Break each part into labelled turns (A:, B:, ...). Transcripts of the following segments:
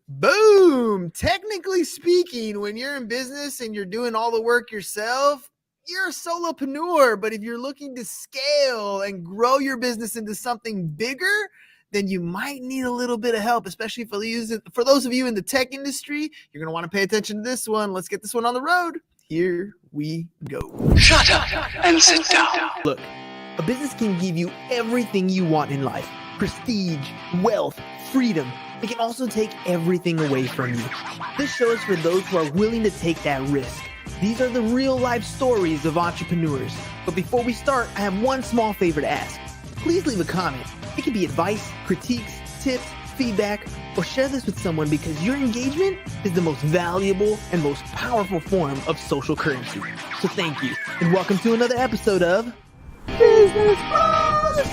A: Boom. Technically speaking, when you're in business and you're doing all the work yourself, you're a solopreneur. But if you're looking to scale and grow your business into something bigger, then you might need a little bit of help, especially for those of you in the tech industry. You're going to want to pay attention to this one. Let's get this one on the road. Here we go.
B: Shut up and sit down.
A: Look, a business can give you everything you want in life: prestige, wealth, freedom. It can also take everything away from you. This show is for those who are willing to take that risk. These are the real life stories of entrepreneurs. But before we start, I have one small favor to ask. Please leave a comment. It can be advice, critiques, tips, feedback, or share this with someone, because your engagement is the most valuable and most powerful form of social currency. So thank you, and welcome to another episode of Business Bros.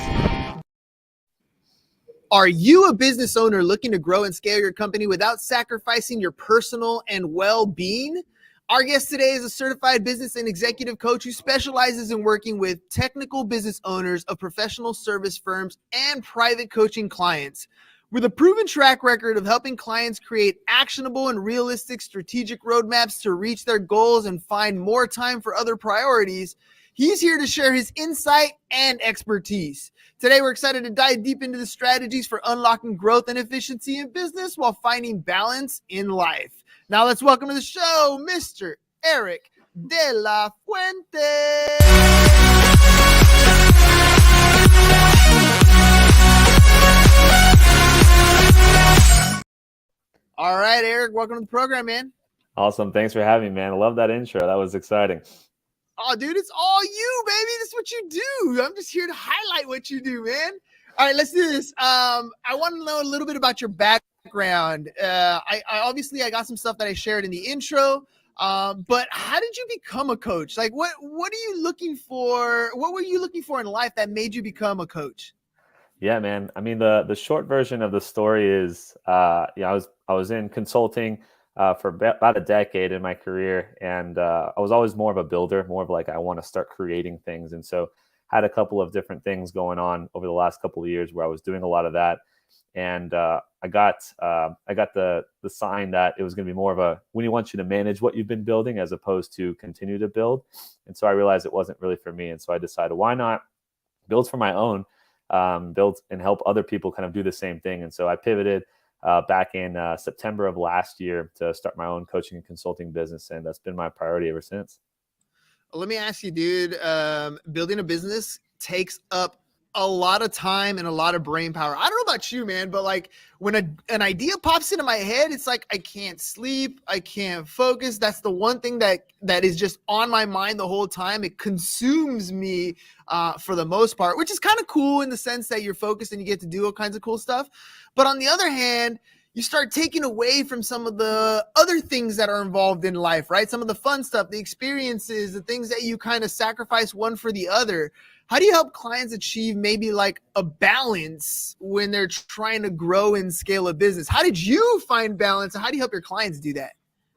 A: Are you a business owner looking to grow and scale your company without sacrificing your personal and well-being? Our guest today is a certified business and executive coach who specializes in working with technical business owners of professional service firms and private coaching clients. With a proven track record of helping clients create actionable and realistic strategic roadmaps to reach their goals and find more time for other priorities, he's here to share his insight and expertise. Today, we're excited to dive deep into the strategies for unlocking growth and efficiency in business while finding balance in life. Now, let's welcome to the show, Mr. Erick De La Fuente. All right, Erick, welcome to the program, man.
C: Awesome. Thanks for having me, man. I love that intro. That was exciting.
A: Oh, dude, it's all you, baby. This is what you do. I'm just here to highlight what you do, man. All right, let's do this. I want to know a little bit about your background. I obviously got some stuff that I shared in the intro, but how did you become a coach? Like, what are you looking for? What were you looking for in life that made you become a coach?
C: Yeah, man. I mean, the short version of the story is, I was in consulting for about a decade in my career, and I was always more of a builder, more of like I want to start creating things, and so had a couple of different things going on over the last couple of years where I was doing a lot of that, and I got the sign that it was going to be more of a we want you to manage what you've been building as opposed to continue to build, and so I realized it wasn't really for me, and so I decided why not build for my own. Build and help other people kind of do the same thing. And so I pivoted back in September of last year to start my own coaching and consulting business. And that's been my priority ever since.
A: Let me ask you, dude, building a business takes up a lot of time and a lot of brain power. I don't know about you, man, but like when an idea pops into my head, it's like I can't sleep, I can't focus. That's the one thing that is just on my mind the whole time. It consumes me for the most part, which is kind of cool in the sense that you're focused and you get to do all kinds of cool stuff. But on the other hand, you start taking away from some of the other things that are involved in life, right? Some of the fun stuff, the experiences, the things that you kind of sacrifice one for the other. How do you help clients achieve maybe like a balance when they're trying to grow and scale a business? How did you find balance? And how do you help your clients do that?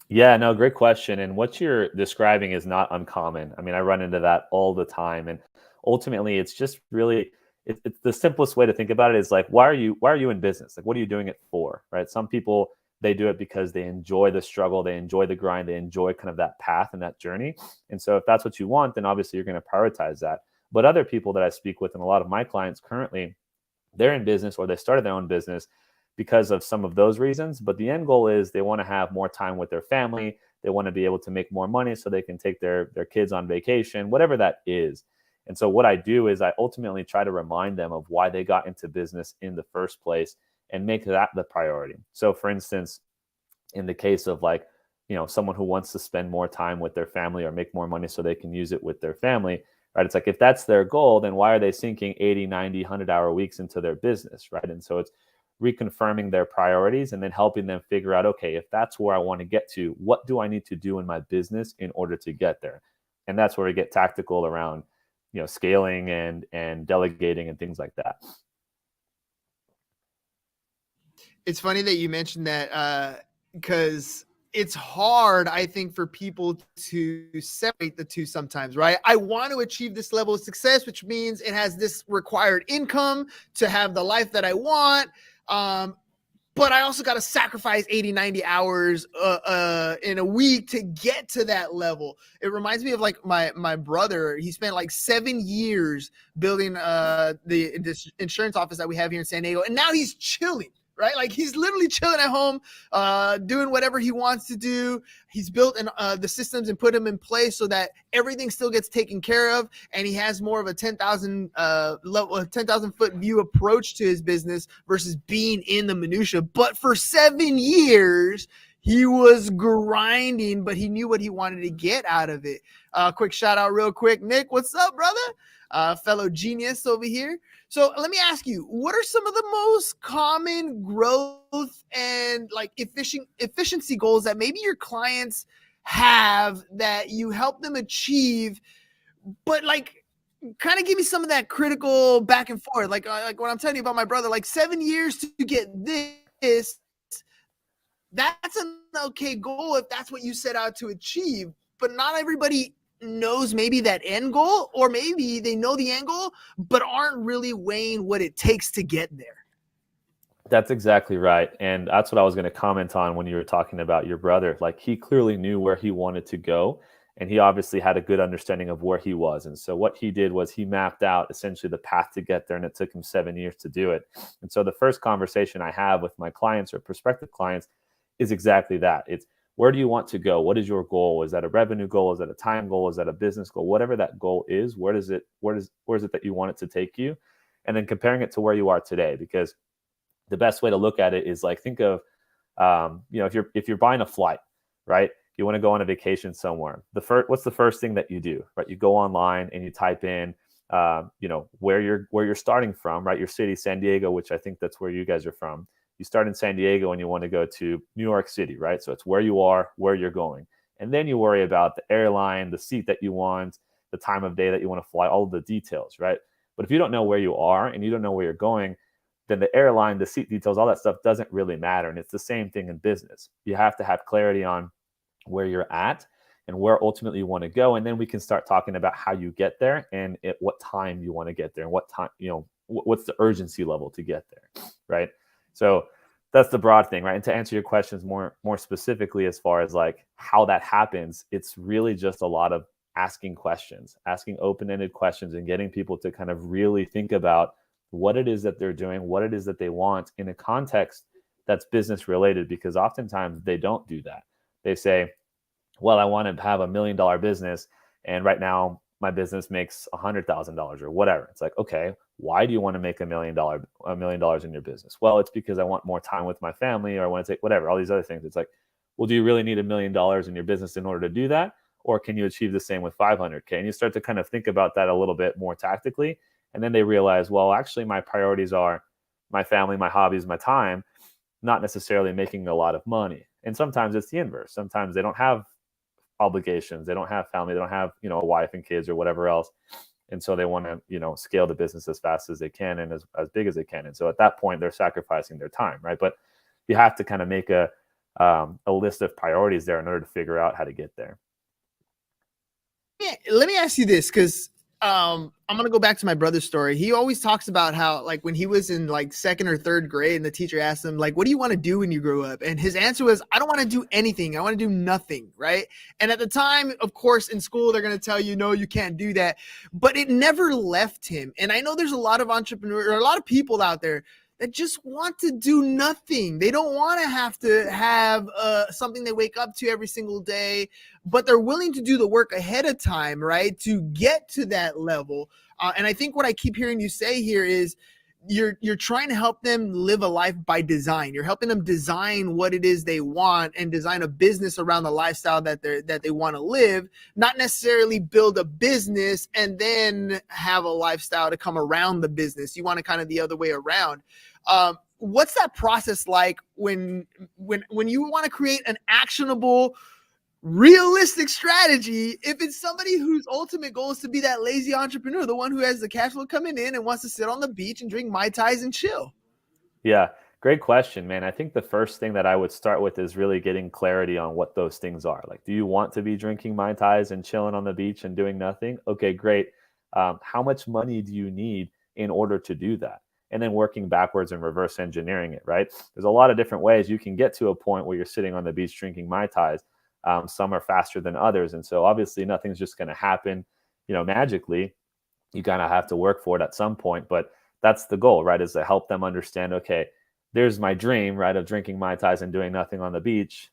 C: Yeah, no, great question. And what you're describing is not uncommon. I mean, I run into that all the time. And ultimately, it's just really, it's the simplest way to think about it is like, why are you in business? Like, what are you doing it for, right? Some people, they do it because they enjoy the struggle, they enjoy the grind, they enjoy kind of that path and that journey. And so if that's what you want, then obviously you're going to prioritize that. But other people that I speak with, and a lot of my clients currently, they're in business or they started their own business because of some of those reasons. But the end goal is they want to have more time with their family. They want to be able to make more money so they can take their kids on vacation, whatever that is. And so what I do is I ultimately try to remind them of why they got into business in the first place and make that the priority. So for instance, in the case of like, someone who wants to spend more time with their family or make more money so they can use it with their family, right? It's like, if that's their goal, then why are they sinking 80, 90, 100-hour weeks into their business, right? And so it's reconfirming their priorities and then helping them figure out, okay, if that's where I want to get to, what do I need to do in my business in order to get there? And that's where we get tactical around, scaling and delegating and things like that.
A: It's funny that you mentioned that because it's hard, I think, for people to separate the two sometimes, right? I want to achieve this level of success, which means it has this required income to have the life that I want. but I also got to sacrifice 80, 90 hours in a week to get to that level. It reminds me of like my brother. He spent like 7 years building this insurance office that we have here in San Diego, and now he's chilling. Right? Like he's literally chilling at home, doing whatever he wants to do. He's built the systems and put them in place so that everything still gets taken care of. And he has more of a 10,000 foot view approach to his business versus being in the minutia. But for 7 years, he was grinding, but he knew what he wanted to get out of it. Quick shout out real quick. Nick, what's up, brother? Fellow genius over here. So let me ask you, what are some of the most common growth and like efficiency goals that maybe your clients have that you help them achieve, but like kind of give me some of that critical back and forth. Like when I'm telling you about my brother, like 7 years to get this, that's an okay goal if that's what you set out to achieve, but not everybody knows maybe that end goal, or maybe they know the end goal but aren't really weighing what it takes to get there.
C: That's exactly right. And that's what I was going to comment on when you were talking about your brother. Like he clearly knew where he wanted to go, and he obviously had a good understanding of where he was. And so what he did was he mapped out essentially the path to get there, and it took him 7 years to do it. And so the first conversation I have with my clients or prospective clients is exactly that. It's, where do you want to go? What is your goal? Is that a revenue goal? Is that a time goal? Is that a business goal? Whatever that goal is, where is it that you want it to take you? And then comparing it to where you are today, because the best way to look at it is like, think of, if you're buying a flight, right? You want to go on a vacation somewhere. What's the first thing that you do, right? You go online and you type in, where you're starting from, right? Your city, San Diego, which I think that's where you guys are from. You start in San Diego and you want to go to New York City, right? So it's where you are, where you're going. And then you worry about the airline, the seat that you want, the time of day that you want to fly, all of the details, right? But if you don't know where you are and you don't know where you're going, then the airline, the seat details, all that stuff doesn't really matter. And it's the same thing in business. You have to have clarity on where you're at and where ultimately you want to go. And then we can start talking about how you get there and at what time you want to get there and what time, what's the urgency level to get there, right? So that's the broad thing, right? And to answer your questions more specifically, as far as like how that happens, it's really just a lot of asking questions, asking open-ended questions, and getting people to kind of really think about what it is that they're doing, what it is that they want in a context that's business related, because oftentimes they don't do that. They say, well, I want to have $1 million business, and right now my business makes $100,000 or whatever. It's like, okay, why do you want to make $1 million in your business? Well, it's because I want more time with my family, or I want to take whatever, all these other things. It's like, well, do you really need $1 million in your business in order to do that? Or can you achieve the same with 500K? And you start to kind of think about that a little bit more tactically. And then they realize, well, actually my priorities are my family, my hobbies, my time, not necessarily making a lot of money. And sometimes it's the inverse. Sometimes they don't have obligations. They don't have family. They don't have, a wife and kids or whatever else. And so they want to, scale the business as fast as they can and as big as they can. And so at that point, they're sacrificing their time, right? But you have to kind of make a list of priorities there in order to figure out how to get there.
A: Yeah, let me ask you this, because I'm going to go back to my brother's story. He always talks about how, like, when he was in like 2nd or 3rd grade and the teacher asked him, like, what do you want to do when you grow up? And his answer was, I don't want to do anything. I want to do nothing. Right. And at the time, of course, in school, they're going to tell you, no, you can't do that. But it never left him. And I know there's a lot of entrepreneurs, or a lot of people out there that just want to do nothing. They don't want to have something they wake up to every single day, but they're willing to do the work ahead of time, right, to get to that level. And I think what I keep hearing you say here is you're trying to help them live a life by design. You're helping them design what it is they want and design a business around the lifestyle that they want to live, not necessarily build a business and then have a lifestyle to come around the business. You want to kind of the other way around. What's that process like when you want to create an actionable, realistic strategy, if it's somebody whose ultimate goal is to be that lazy entrepreneur, the one who has the cash flow coming in and wants to sit on the beach and drink Mai Tais and chill?
C: Yeah, great question, man. I think the first thing that I would start with is really getting clarity on what those things are. Like, do you want to be drinking Mai Tais and chilling on the beach and doing nothing? Okay, great. How much money do you need in order to do that? and then working backwards and reverse engineering it, right? There's a lot of different ways you can get to a point where you're sitting on the beach drinking Mai Tais. Some are faster than others. And so obviously nothing's just going to happen, magically. You kind of have to work for it at some point, but that's the goal, right? Is to help them understand, okay, there's my dream, right, of drinking Mai Tais and doing nothing on the beach.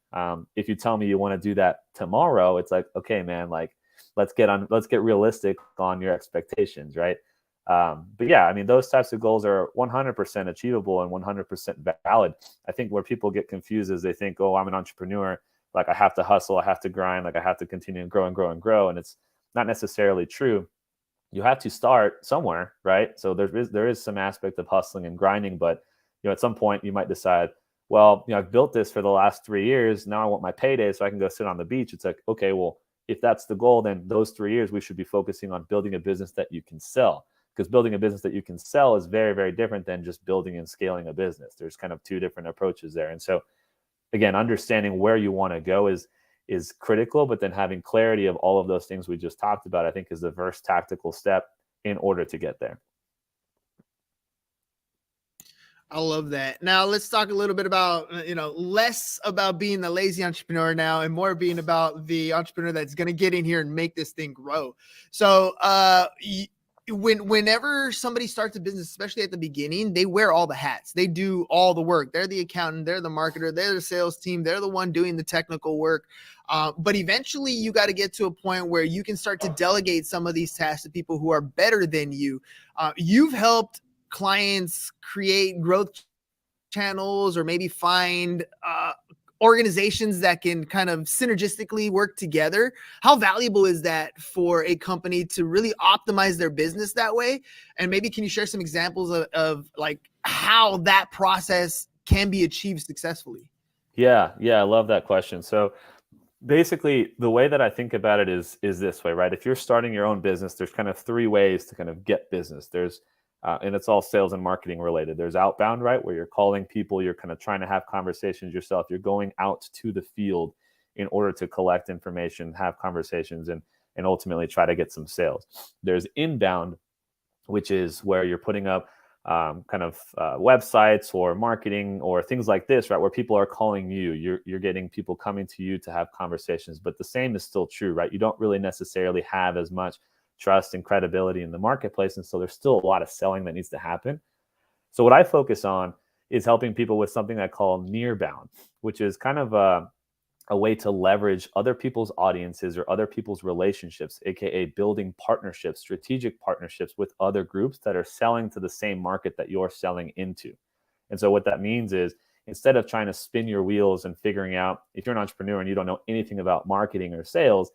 C: If you tell me you want to do that tomorrow, it's like, okay, man, like let's get realistic on your expectations, right? But yeah, I mean, those types of goals are 100% achievable and 100% valid. I think where people get confused is they think, oh, I'm an entrepreneur, like I have to hustle, I have to grind, like I have to continue and grow and grow and grow, and it's not necessarily true. You have to start somewhere, right? So there is some aspect of hustling and grinding, but at some point you might decide, well, I've built this for the last 3 years. Now I want my payday so I can go sit on the beach. It's like, okay, well, if that's the goal, then those 3 years we should be focusing on building a business that you can sell, because building a business that you can sell is very, very different than just building and scaling a business. There's kind of two different approaches there. And so again, understanding where you want to go is critical, but then having clarity of all of those things we just talked about, I think, is the first tactical step in order to get there.
A: I love that. Now let's talk a little bit about, less about being the lazy entrepreneur now and more being about the entrepreneur that's going to get in here and make this thing grow. So, whenever somebody starts a business, especially at the beginning, they wear all the hats. They do all the work. They're the accountant, they're the marketer, they're the sales team, they're the one doing the technical work. But eventually you got to get to a point where you can start to delegate some of these tasks to people who are better than you. You've helped clients create growth channels or maybe find organizations that can kind of synergistically work together. How valuable is that for a company to really optimize their business that way? And maybe can you share some examples of like how that process can be achieved successfully?
C: Yeah, I love that question. So basically the way that I think about it is this way, right? If you're starting your own business, there's kind of three ways to kind of get business. There's and it's all sales and marketing related. There's outbound, right, where you're calling people, you're kind of trying to have conversations yourself. You're going out to the field in order to collect information, have conversations, and ultimately try to get some sales. There's inbound, which is where you're putting up websites or marketing or things like this, right, where people are calling you. You're getting people coming to you to have conversations. But the same is still true, right? You don't really necessarily have as much trust and credibility in the marketplace. And so there's still a lot of selling that needs to happen. So what I focus on is helping people with something I call nearbound, which is kind of a way to leverage other people's audiences or other people's relationships, aka building partnerships, strategic partnerships with other groups that are selling to the same market that you're selling into. And so what that means is, instead of trying to spin your wheels and figuring out, if you're an entrepreneur and you don't know anything about marketing or sales,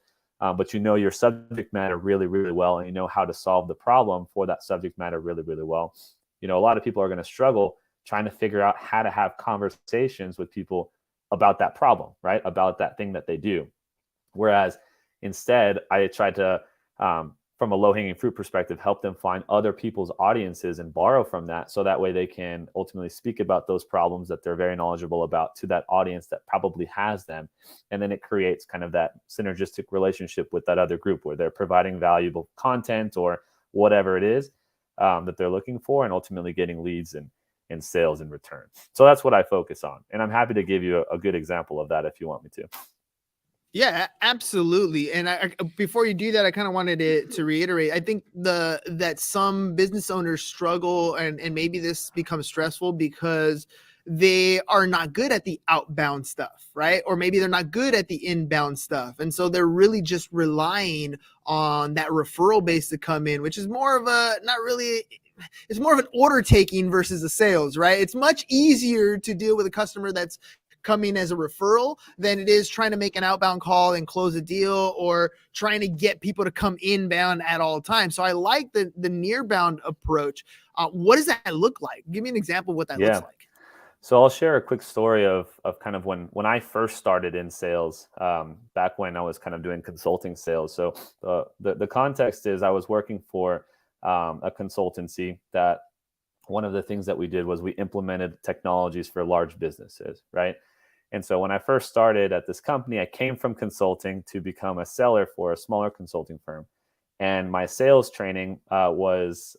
C: but you know your subject matter really, really well, and you know how to solve the problem for that subject matter really, really well. A lot of people are going to struggle trying to figure out how to have conversations with people about that problem, right? About that thing that they do. Whereas instead, I try to, from a low-hanging fruit perspective, help them find other people's audiences and borrow from that, so that way they can ultimately speak about those problems that they're very knowledgeable about to that audience that probably has them. And then it creates kind of that synergistic relationship with that other group where they're providing valuable content or whatever it is that they're looking for, and ultimately getting leads and sales in return. So that's what I focus on. And I'm happy to give you a good example of that if you want me to.
A: Yeah, absolutely. And before you do that, I kind of wanted to reiterate. I think that some business owners struggle, and maybe this becomes stressful because they are not good at the outbound stuff, right? Or maybe they're not good at the inbound stuff, and so they're really just relying on that referral base to come in, which is more of a not really. It's more of an order taking versus a sales, right? It's much easier to deal with a customer that's coming as a referral than it is trying to make an outbound call and close a deal, or trying to get people to come inbound at all times. So I like the nearbound approach. What does that look like? Give me an example of what that looks like.
C: So I'll share a quick story of kind of when I first started in sales, back when I was kind of doing consulting sales. So the context is, I was working for a consultancy that one of the things that we did was we implemented technologies for large businesses, right? And so when I first started at this company, I came from consulting to become a seller for a smaller consulting firm. And my sales training was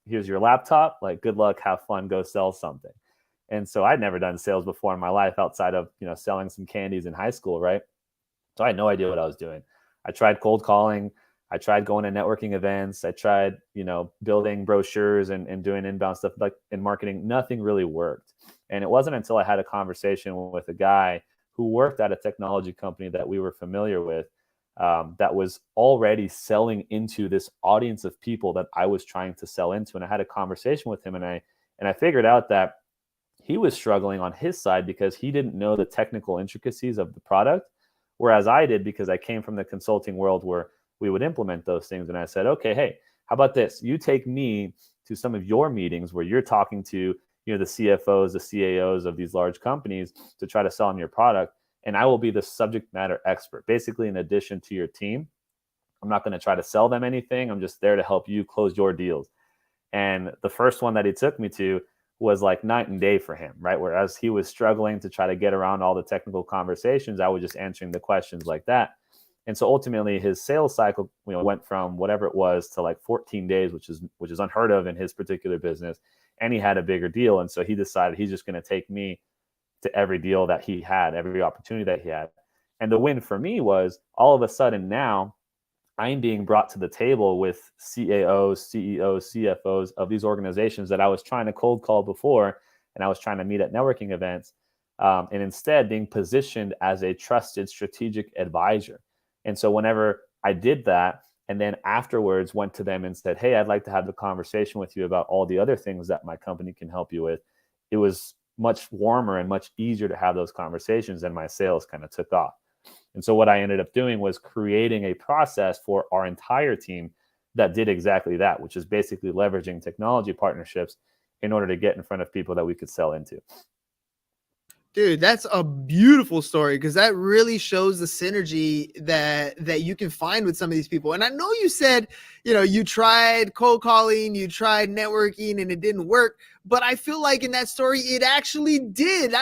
C: here's your laptop, like good luck, have fun, go sell something. And so I'd never done sales before in my life outside of, selling some candies in high school, right? So I had no idea what I was doing. I tried cold calling. I tried going to networking events. I tried, building brochures and doing inbound stuff like in marketing. Nothing really worked. And it wasn't until I had a conversation with a guy who worked at a technology company that we were familiar with, that was already selling into this audience of people that I was trying to sell into. And I had a conversation with him, and I figured out that he was struggling on his side because he didn't know the technical intricacies of the product, whereas I did because I came from the consulting world where we would implement those things. And I said, okay, hey, how about this? You take me to some of your meetings where you're talking to, the CFOs, the CAOs of these large companies to try to sell them your product. And I will be the subject matter expert, basically in addition to your team. I'm not going to try to sell them anything. I'm just there to help you close your deals. And the first one that he took me to was like night and day for him, right? Whereas he was struggling to try to get around all the technical conversations, I was just answering the questions like that. And so ultimately his sales cycle, went from whatever it was to like 14 days, which is unheard of in his particular business. And he had a bigger deal. And so he decided he's just going to take me to every deal that he had, every opportunity that he had. And the win for me was all of a sudden now I'm being brought to the table with CAOs, CEOs, CFOs of these organizations that I was trying to cold call before, and I was trying to meet at networking events, and instead being positioned as a trusted strategic advisor. And so whenever I did that, and then afterwards went to them and said, hey, I'd like to have the conversation with you about all the other things that my company can help you with, it was much warmer and much easier to have those conversations, and my sales kind of took off. And so what I ended up doing was creating a process for our entire team that did exactly that, which is basically leveraging technology partnerships in order to get in front of people that we could sell into.
A: Dude, that's a beautiful story, because that really shows the synergy that you can find with some of these people. And I know you said, you tried cold calling, you tried networking, and it didn't work. But I feel like in that story, it actually did.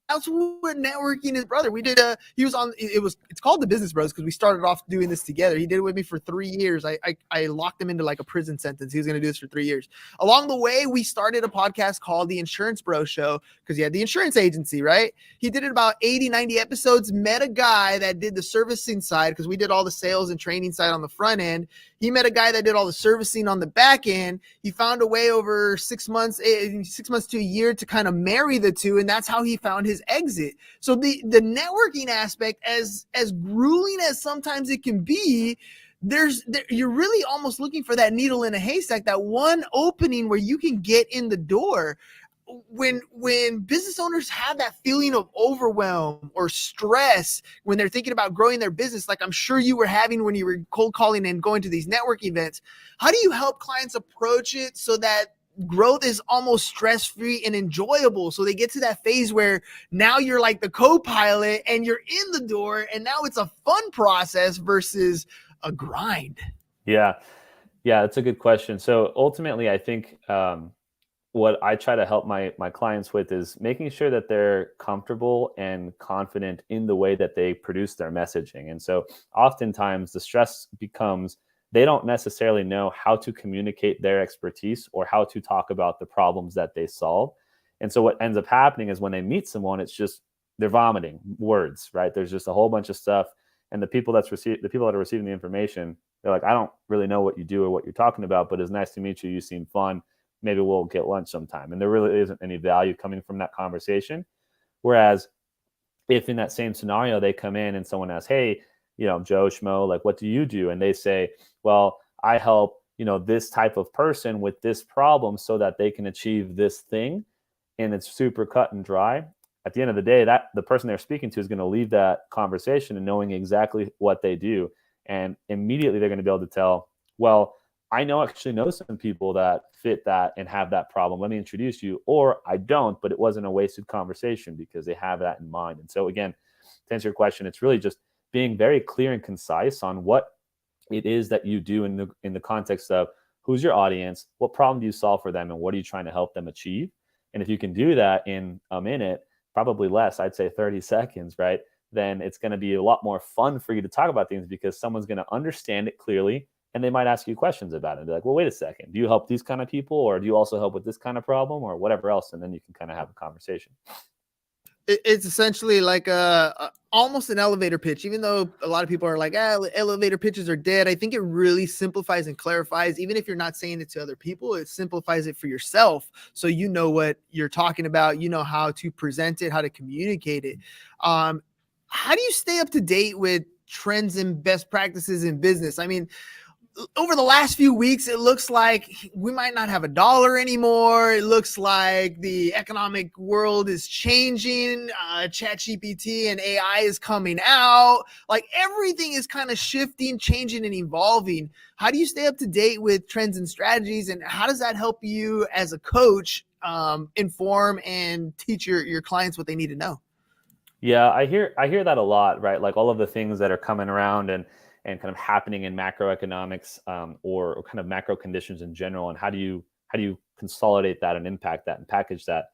A: That's what networking is, brother. We did it's called the Business Bros because we started off doing this together. He did it with me for 3 years. I locked him into like a prison sentence. He was going to do this for 3 years. Along the way, we started a podcast called the Insurance Bro Show because he had the insurance agency, right? He did it about 80, 90 episodes, met a guy that did the servicing side because we did all the sales and training side on the front end. He met a guy that did all the servicing on the back end. He found a way over 6 months to a year to kind of marry the two. And that's how he found his exit. So the networking aspect, as grueling as sometimes it can be, you're really almost looking for that needle in a haystack, that one opening where you can get in the door. When business owners have that feeling of overwhelm or stress when they're thinking about growing their business, like I'm sure you were having when you were cold calling and going to these network events, how do you help clients approach it so that growth is almost stress-free and enjoyable, so they get to that phase where now you're like the co-pilot and you're in the door and now it's a fun process versus a grind?
C: Yeah, that's a good question. So ultimately, I think what I try to help my clients with is making sure that they're comfortable and confident in the way that they produce their messaging. And so oftentimes the stress becomes they don't necessarily know how to communicate their expertise or how to talk about the problems that they solve. And so what ends up happening is when they meet someone, it's just they're vomiting words, right? There's just a whole bunch of stuff. And the people that are receiving the information, they're like, I don't really know what you do or what you're talking about, but it's nice to meet you. You seem fun. Maybe we'll get lunch sometime. And there really isn't any value coming from that conversation. Whereas if in that same scenario, they come in and someone asks, hey, Joe Schmo, like, what do you do? And they say, well, I help, this type of person with this problem so that they can achieve this thing. And it's super cut and dry. At the end of the day, that the person they're speaking to is going to leave that conversation and knowing exactly what they do. And immediately they're going to be able to tell, well, I actually know some people that fit that and have that problem. Let me introduce you. Or I don't, but it wasn't a wasted conversation because they have that in mind. And so again, to answer your question, it's really just being very clear and concise on what it is that you do in the context of who's your audience, what problem do you solve for them, and what are you trying to help them achieve? And if you can do that in a minute, probably less, I'd say 30 seconds, right? then it's going to be a lot more fun for you to talk about things because someone's going to understand it clearly and they might ask you questions about it and be like, well, wait a second, do you help these kind of people, or do you also help with this kind of problem, or whatever else? And then you can kind of have a conversation.
A: It's essentially like a almost an elevator pitch, even though a lot of people are like, elevator pitches are dead. I think it really simplifies and clarifies, even if you're not saying it to other people, it simplifies it for yourself. So you know what you're talking about, you know how to present it, how to communicate it. How do you stay up to date with trends and best practices in business? I mean, over the last few weeks, it looks like we might not have a dollar anymore. It looks like the economic world is changing. ChatGPT and AI is coming out. Like everything is kind of shifting, changing, and evolving. How do you stay up to date with trends and strategies? And how does that help you as a coach inform and teach your clients what they need to know?
C: Yeah, I hear that a lot, right? Like all of the things that are coming around and kind of happening in macroeconomics, or kind of macro conditions in general, and how do you consolidate that and impact that and package that?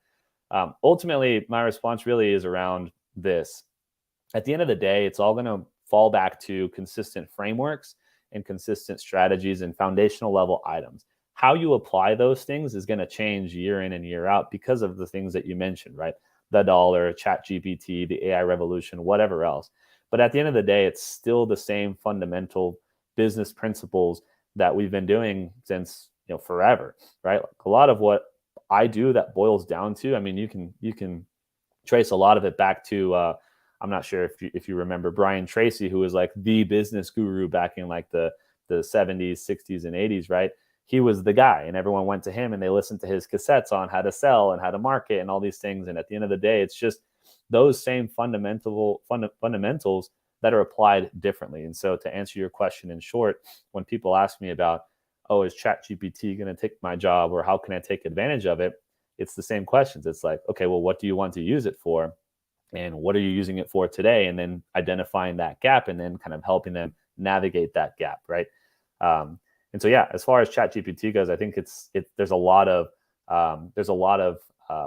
C: Ultimately, my response really is around this. At the end of the day, it's all going to fall back to consistent frameworks and consistent strategies and foundational level items. How you apply those things is going to change year in and year out because of the things that you mentioned, right? The dollar, ChatGPT, the AI revolution, whatever else. But at the end of the day, it's still the same fundamental business principles that we've been doing since, forever, right? Like a lot of what I do that boils down to, I mean, you can trace a lot of it back to, I'm not sure if you remember Brian Tracy, who was like the business guru back in like the 70s, 60s, and 80s, right? He was the guy, and everyone went to him and they listened to his cassettes on how to sell and how to market and all these things. And at the end of the day, it's just those same fundamentals that are applied differently. And so to answer your question in short, when people ask me about, oh, is ChatGPT going to take my job, or how can I take advantage of it? It's the same questions. It's like, okay, well, what do you want to use it for? And what are you using it for today? And then identifying that gap and then kind of helping them navigate that gap, right? And so, yeah, as far as ChatGPT goes, I think there's a lot of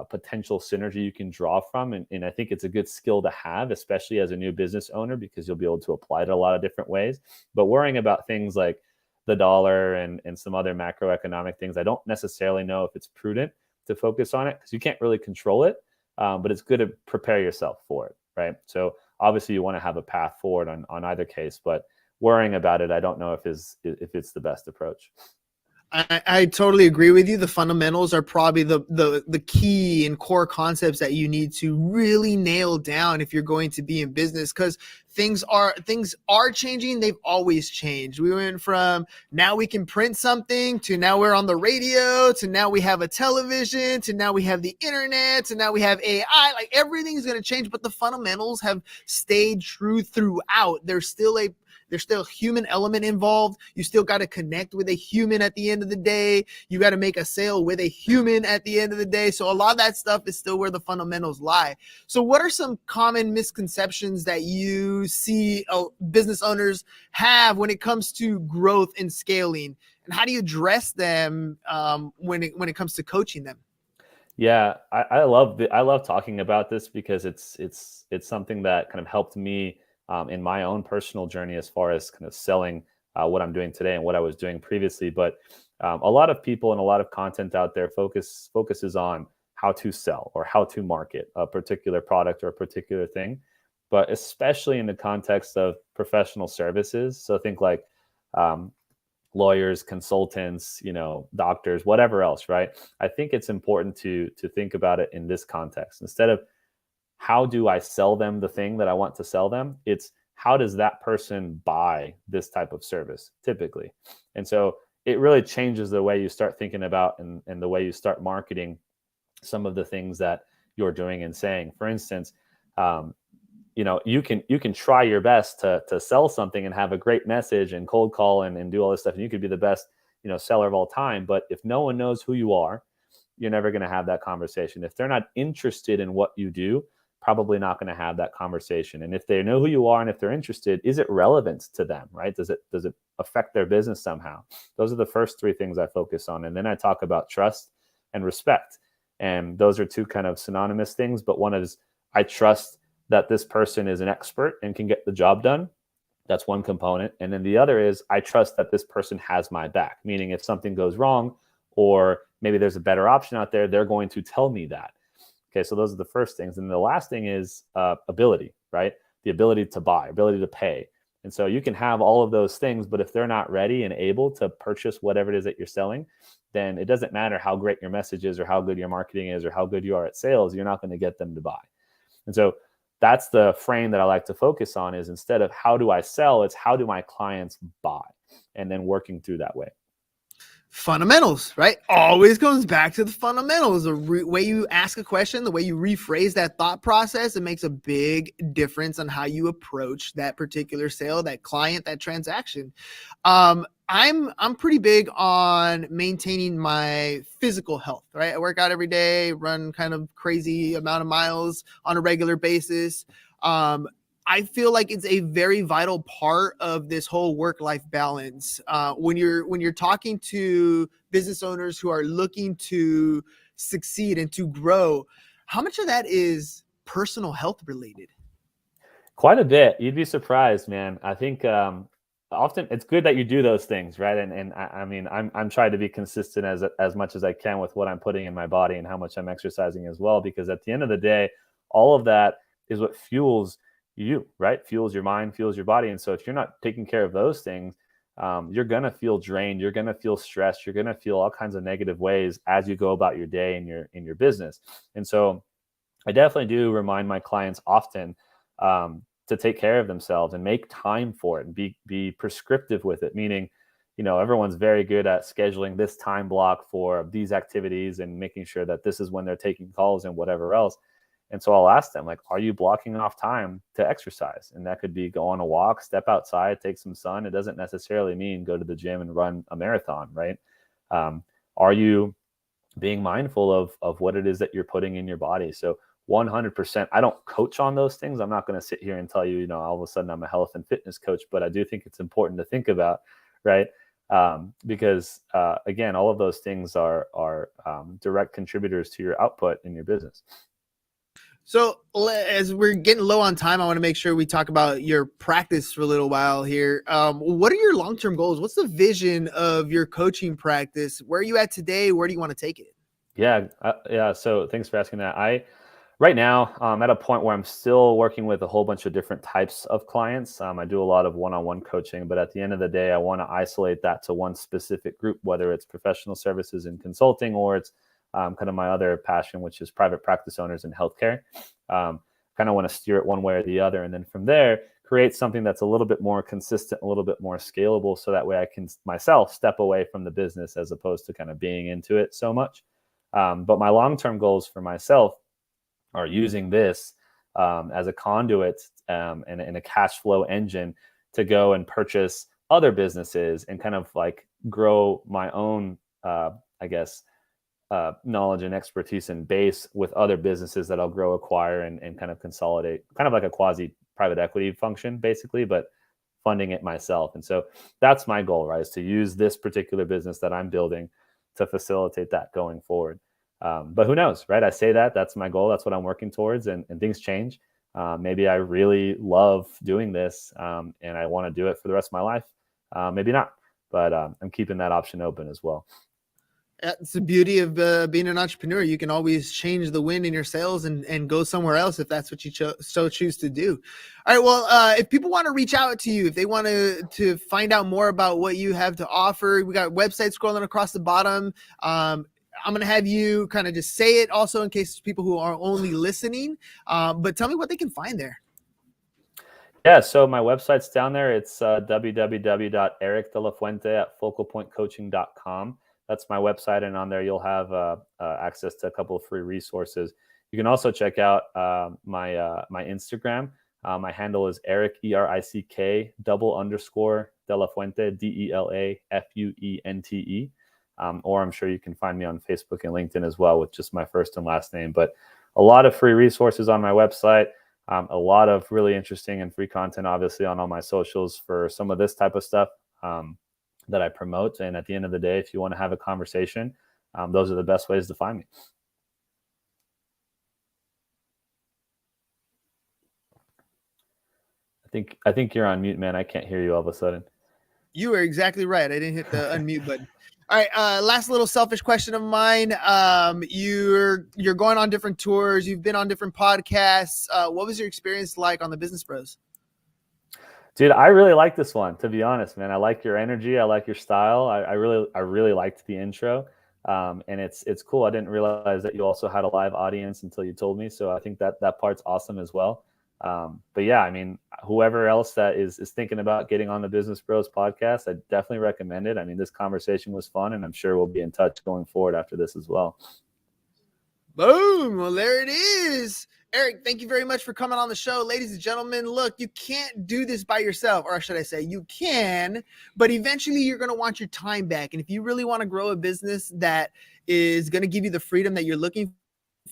C: potential synergy you can draw from, and I think it's a good skill to have, especially as a new business owner, because you'll be able to apply it a lot of different ways. But worrying about things like the dollar and some other macroeconomic things, I don't necessarily know if it's prudent to focus on it because you can't really control it. But it's good to prepare yourself for it, right? So obviously you want to have a path forward on either case, but worrying about it, I don't know if it's the best approach.
A: I totally agree with you. The fundamentals are probably the key and core concepts that you need to really nail down if you're going to be in business, because things are changing. They've always changed. We went from now we can print something to now we're on the radio to now we have a television to now we have the internet to now we have AI. Like everything's going to change, but the fundamentals have stayed true throughout. There's still a human element involved. You still got to connect with a human at the end of the day. You got to make a sale with a human at the end of the day. So a lot of that stuff is still where the fundamentals lie. So what are some common misconceptions that you see business owners have when it comes to growth and scaling? And how do you address them when it comes to coaching them?
C: Yeah, I love talking about this because it's something that kind of helped me in my own personal journey as far as kind of selling what I'm doing today and what I was doing previously. But a lot of people and a lot of content out there focuses on how to sell or how to market a particular product or a particular thing, but especially in the context of professional services. So think like lawyers, consultants, doctors, whatever else, right? I think it's important to think about it in this context. Instead of how do I sell them the thing that I want to sell them, it's how does that person buy this type of service typically? And so it really changes the way you start thinking about and the way you start marketing some of the things that you're doing and saying. For instance, you can try your best to sell something and have a great message and cold call and do all this stuff, and you could be the best seller of all time. But if no one knows who you are, you're never going to have that conversation. If they're not interested in what you do, probably not going to have that conversation. And if they know who you are and if they're interested, is it relevant to them, right? Does it affect their business somehow? Those are the first three things I focus on. And then I talk about trust and respect. And those are two kind of synonymous things, but one is I trust that this person is an expert and can get the job done. That's one component. And then the other is I trust that this person has my back, meaning if something goes wrong or maybe there's a better option out there, they're going to tell me that. Okay, so those are the first things. And the last thing is ability, right? The ability to buy, ability to pay. And so you can have all of those things, but if they're not ready and able to purchase whatever it is that you're selling, then it doesn't matter how great your message is or how good your marketing is or how good you are at sales, you're not going to get them to buy. And so that's the frame that I like to focus on, is instead of how do I sell, it's how do my clients buy, and then working through that way.
A: Fundamentals, right? Always comes back to the fundamentals. The way you ask a question, the way you rephrase that thought process, it makes a big difference on how you approach that particular sale, that client, that transaction. I'm pretty big on maintaining my physical health, right? I work out every day, run kind of crazy amount of miles on a regular basis. I feel like it's a very vital part of this whole work-life balance. When you're talking to business owners who are looking to succeed and to grow, how much of that is personal health related?
C: Quite a bit. You'd be surprised, man. I think often it's good that you do those things, right? And I mean, I'm trying to be consistent as much as I can with what I'm putting in my body and how much I'm exercising as well, because at the end of the day, all of that is what fuels you, right? Fuels your mind, fuels your body. And so if you're not taking care of those things, you're going to feel drained. You're going to feel stressed. You're going to feel all kinds of negative ways as you go about your day and in your business. And so I definitely do remind my clients often to take care of themselves and make time for it and be prescriptive with it. Meaning, everyone's very good at scheduling this time block for these activities and making sure that this is when they're taking calls and whatever else. And so I'll ask them, like, are you blocking off time to exercise? And that could be go on a walk, step outside, take some sun. It doesn't necessarily mean go to the gym and run a marathon, right? Are you being mindful of what it is that you're putting in your body? So 100%, I don't coach on those things. I'm not going to sit here and tell you, all of a sudden I'm a health and fitness coach, but I do think it's important to think about, right? Because again, all of those things are direct contributors to your output in your business.
A: So as we're getting low on time, I want to make sure we talk about your practice for a little while here. What are your long-term goals? What's the vision of your coaching practice? Where are you at today? Where do you want to take it?
C: Yeah. So thanks for asking that. Right now, I'm at a point where I'm still working with a whole bunch of different types of clients. I do a lot of one-on-one coaching, but at the end of the day, I want to isolate that to one specific group, whether it's professional services and consulting, or it's kind of my other passion, which is private practice owners in healthcare. Kind of want to steer it one way or the other. And then from there, create something that's a little bit more consistent, a little bit more scalable. So that way I can myself step away from the business as opposed to kind of being into it so much. But my long-term goals for myself are using this as a conduit and a cash flow engine to go and purchase other businesses and kind of like grow my own, knowledge and expertise and base with other businesses that I'll grow, acquire, and kind of consolidate, kind of like a quasi private equity function, basically, but funding it myself. And so that's my goal, right? Is to use this particular business that I'm building to facilitate that going forward. But who knows, right? I say that's my goal. That's what I'm working towards, and things change. Maybe I really love doing this and I want to do it for the rest of my life. Maybe not, but I'm keeping that option open as well.
A: It's the beauty of being an entrepreneur. You can always change the wind in your sails and go somewhere else if that's what you choose to do. All right. Well, if people want to reach out to you, if they want to find out more about what you have to offer, we got websites scrolling across the bottom. I'm going to have you kind of just say it also in case people who are only listening, but tell me what they can find there.
C: Yeah, so my website's down there. It's www.erickdelafuente@focalpointcoaching.com. That's my website, and on there you'll have access to a couple of free resources. You can also check out my Instagram. My handle is Erick ERICK _De La Fuente DELAFUENTE. Or I'm sure you can find me on Facebook and LinkedIn as well with just my first and last name. But a lot of free resources on my website. A lot of really interesting and free content, obviously, on all my socials for some of this type of stuff that I promote. And at the end of the day, if you want to have a conversation, those are the best ways to find me. I think you're on mute, man. I can't hear you all of a sudden.
A: You were exactly right. I didn't hit the unmute button. All right. Last little selfish question of mine. You're going on different tours. You've been on different podcasts. What was your experience like on the Business Bros?
C: Dude, I really like this one, to be honest, man. I like your energy. I like your style. I really liked the intro. And it's cool. I didn't realize that you also had a live audience until you told me. So I think that part's awesome as well. But yeah, I mean, whoever else that is thinking about getting on the Business Bros podcast, I definitely recommend it. I mean, this conversation was fun, and I'm sure we'll be in touch going forward after this as well.
A: Boom. Well, there it is. Erick, thank you very much for coming on the show. Ladies and gentlemen, look, you can't do this by yourself, or should I say you can, but eventually you're going to want your time back. And if you really want to grow a business that is going to give you the freedom that you're looking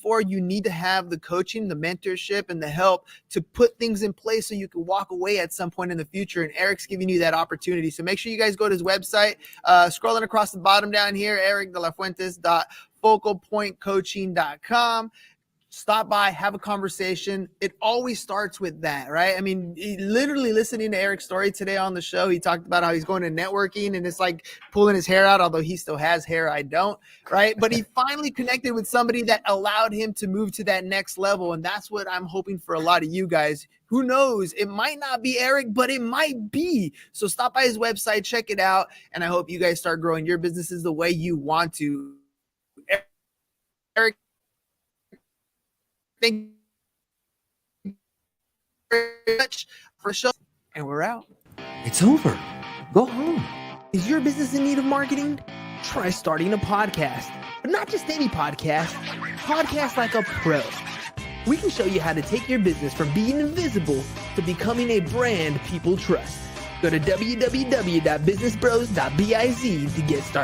A: for, you need to have the coaching, the mentorship, and the help to put things in place so you can walk away at some point in the future. And Erick's giving you that opportunity. So make sure you guys go to his website, scrolling across the bottom down here, erickdelafuentes.focalpointcoaching.com. Stop by, have a conversation. It always starts with that, right? I mean, literally listening to Erick's story today on the show, he talked about how he's going to networking and it's like pulling his hair out, although he still has hair, I don't, right? But he finally connected with somebody that allowed him to move to that next level. And that's what I'm hoping for a lot of you guys. Who knows? It might not be Erick, but it might be. So stop by his website, check it out. And I hope you guys start growing your businesses the way you want to. Erick, thank you very much for the show, and we're out.
D: It's over. Go home.
A: Is your business in need of marketing? Try starting a podcast, but not just any podcast. Podcast like a pro. We can show you how to take your business from being invisible to becoming a brand people trust. Go to www.businessbros.biz to get started.